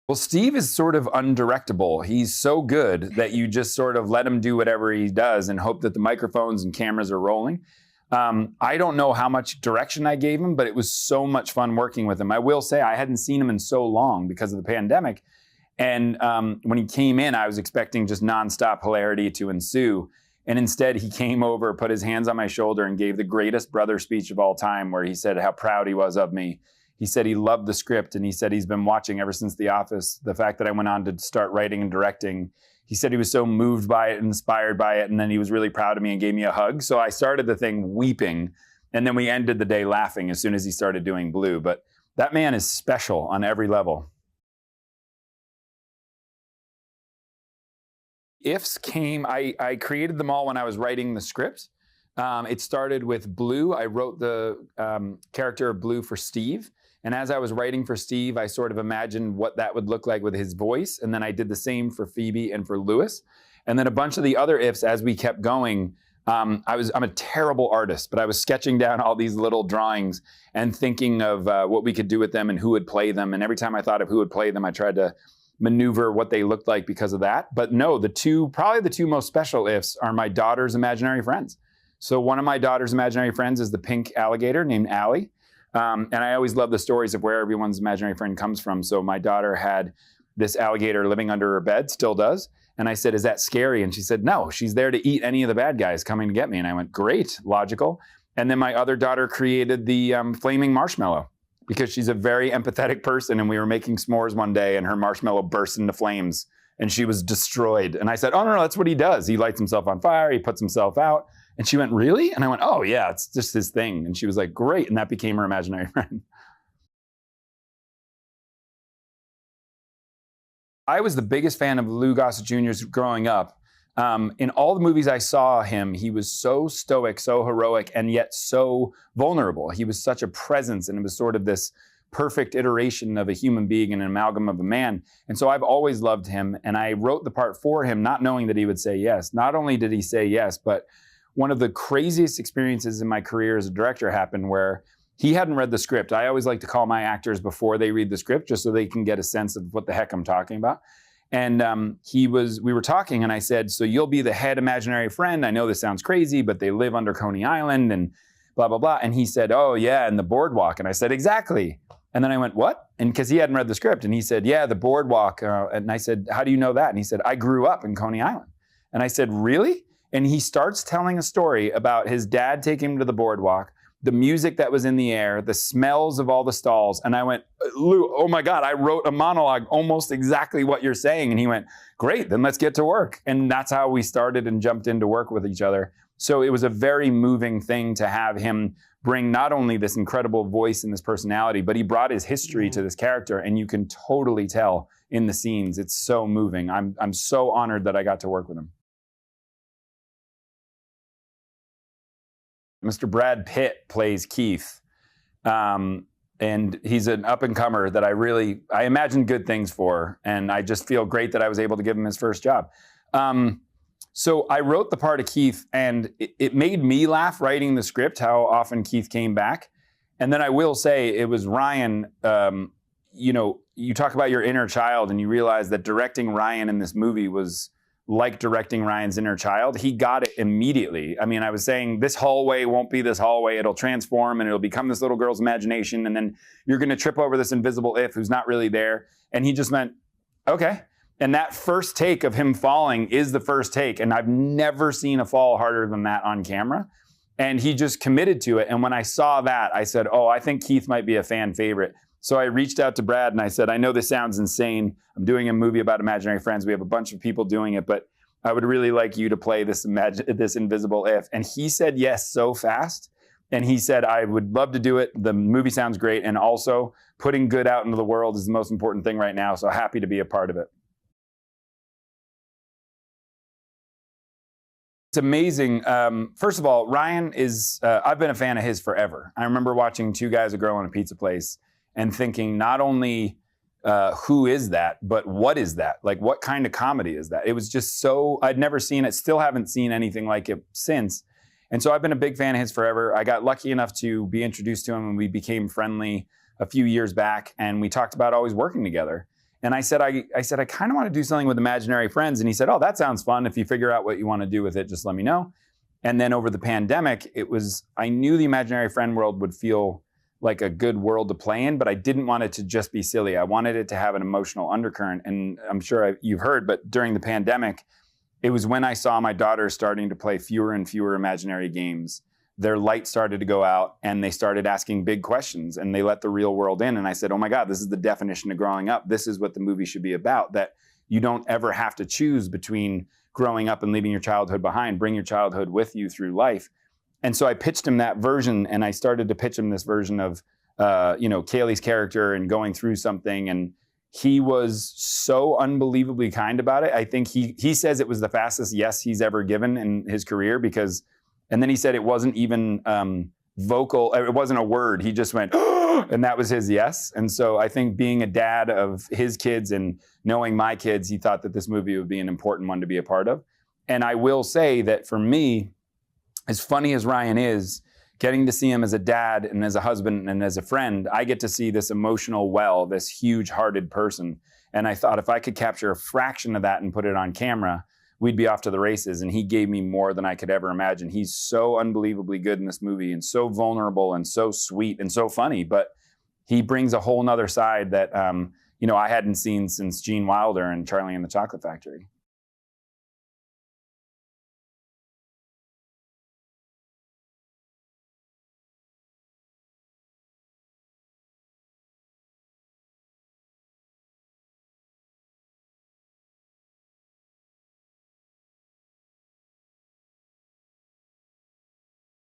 Well, Steve is sort of undirectable. He's so good that you just sort of let him do whatever he does and hope that the microphones and cameras are rolling. I don't know how much direction I gave him, but it was so much fun working with him. I will say I hadn't seen him in so long because of the pandemic. And when he came in, I was expecting just nonstop hilarity to ensue. And instead, he came over, put his hands on my shoulder, and gave the greatest brother speech of all time, where he said how proud he was of me. He said he loved the script, and he said he's been watching ever since The Office, the fact that I went on to start writing and directing. He said he was so moved by it and inspired by it, and then he was really proud of me and gave me a hug. So I started the thing weeping, and then we ended the day laughing as soon as he started doing Blue. But that man is special on every level. Ifs came, I created them all when I was writing the script. It started with Blue. I wrote the character of Blue for Steve. And as I was writing for Steve, I sort of imagined what that would look like with his voice. And then I did the same for Phoebe and for Louis. And then a bunch of the other ifs as we kept going. I'm a terrible artist, but I was sketching down all these little drawings and thinking of what we could do with them and who would play them. And every time I thought of who would play them, I tried to maneuver what they looked like because of that. But no, probably the two most special ifs are my daughter's imaginary friends. So one of my daughter's imaginary friends is the pink alligator named Allie. And I always love the stories of where everyone's imaginary friend comes from. So my daughter had this alligator living under her bed, still does. And I said, is that scary? And she said, no, she's there to eat any of the bad guys coming to get me. And I went, great, logical. And then my other daughter created the flaming marshmallow because she's a very empathetic person. And we were making s'mores one day and her marshmallow burst into flames and she was destroyed. And I said, oh, no, that's what he does. He lights himself on fire. He puts himself out. And she went, really? And I went, oh, yeah, it's just his thing. And she was like, great. And that became her imaginary friend. I was the biggest fan of Louis Gossett Jr.'s growing up. In all the movies I saw him, he was so stoic, so heroic, and yet so vulnerable. He was such a presence, and it was sort of this perfect iteration of a human being and an amalgam of a man. And so I've always loved him, and I wrote the part for him, not knowing that he would say yes. Not only did he say yes, but one of the craziest experiences in my career as a director happened where he hadn't read the script. I always like to call my actors before they read the script just so they can get a sense of what the heck I'm talking about. And we were talking and I said, so you'll be the head imaginary friend. I know this sounds crazy, but they live under Coney Island and blah, blah, blah. And he said, oh yeah, and the boardwalk. And I said, exactly. And then I went, what? And because he hadn't read the script and he said, yeah, the boardwalk. And I said, how do you know that? And he said, I grew up in Coney Island. And I said, really? And he starts telling a story about his dad taking him to the boardwalk, the music that was in the air, the smells of all the stalls. And I went, Lou, oh my God, I wrote a monologue almost exactly what you're saying. And he went, great, then let's get to work. And that's how we started and jumped into work with each other. So it was a very moving thing to have him bring not only this incredible voice and this personality, but he brought his history to this character. And you can totally tell in the scenes. It's so moving. I'm so honored that I got to work with him. Mr. Brad Pitt plays Keith, and he's an up-and-comer that I imagine good things for, and I just feel great that I was able to give him his first job. So I wrote the part of Keith, and it made me laugh writing the script, how often Keith came back. And then I will say, it was Ryan, you talk about your inner child, and you realize that directing Ryan in this movie was like directing Ryan's inner child. He got it immediately. I mean, I was saying this hallway won't be this hallway. It'll transform and it'll become this little girl's imagination. And then you're going to trip over this invisible if who's not really there. And he just went, okay. And that first take of him falling is the first take. And I've never seen a fall harder than that on camera. And he just committed to it. And when I saw that, I said, oh, I think Keith might be a fan favorite. So I reached out to Brad and I said, I know this sounds insane. I'm doing a movie about imaginary friends. We have a bunch of people doing it, but I would really like you to play this invisible if. And he said yes so fast. And he said, I would love to do it. The movie sounds great. And also putting good out into the world is the most important thing right now. So happy to be a part of it. It's amazing. First of all, Ryan is, I've been a fan of his forever. I remember watching Two Guys, a Girl, and a Pizza Place and thinking not only who is that, but what is that? Like, what kind of comedy is that? It was just so, I'd never seen it, still haven't seen anything like it since. And so I've been a big fan of his forever. I got lucky enough to be introduced to him and we became friendly a few years back and we talked about always working together. And I said, I kind of want to do something with imaginary friends. And he said, oh, that sounds fun. If you figure out what you want to do with it, just let me know. And then over the pandemic, I knew the imaginary friend world would feel like a good world to play in, but I didn't want it to just be silly. I wanted it to have an emotional undercurrent. And I'm sure you've heard, but during the pandemic, it was when I saw my daughter starting to play fewer and fewer imaginary games. Their light started to go out and they started asking big questions and they let the real world in. And I said, oh my God, this is the definition of growing up. This is what the movie should be about, that you don't ever have to choose between growing up and leaving your childhood behind. Bring your childhood with you through life. And so I pitched him that version, and I started to pitch him this version of, Kaylee's character and going through something. And he was so unbelievably kind about it. I think he says it was the fastest yes he's ever given in his career because. And then he said it wasn't even vocal. It wasn't a word. He just went, and that was his yes. And so I think being a dad of his kids and knowing my kids, he thought that this movie would be an important one to be a part of. And I will say that for me, as funny as Ryan is, getting to see him as a dad and as a husband and as a friend, I get to see this emotional well, this huge-hearted person. And I thought if I could capture a fraction of that and put it on camera, we'd be off to the races. And he gave me more than I could ever imagine. He's so unbelievably good in this movie and so vulnerable and so sweet and so funny, but he brings a whole nother side that, I hadn't seen since Gene Wilder and Charlie and the Chocolate Factory.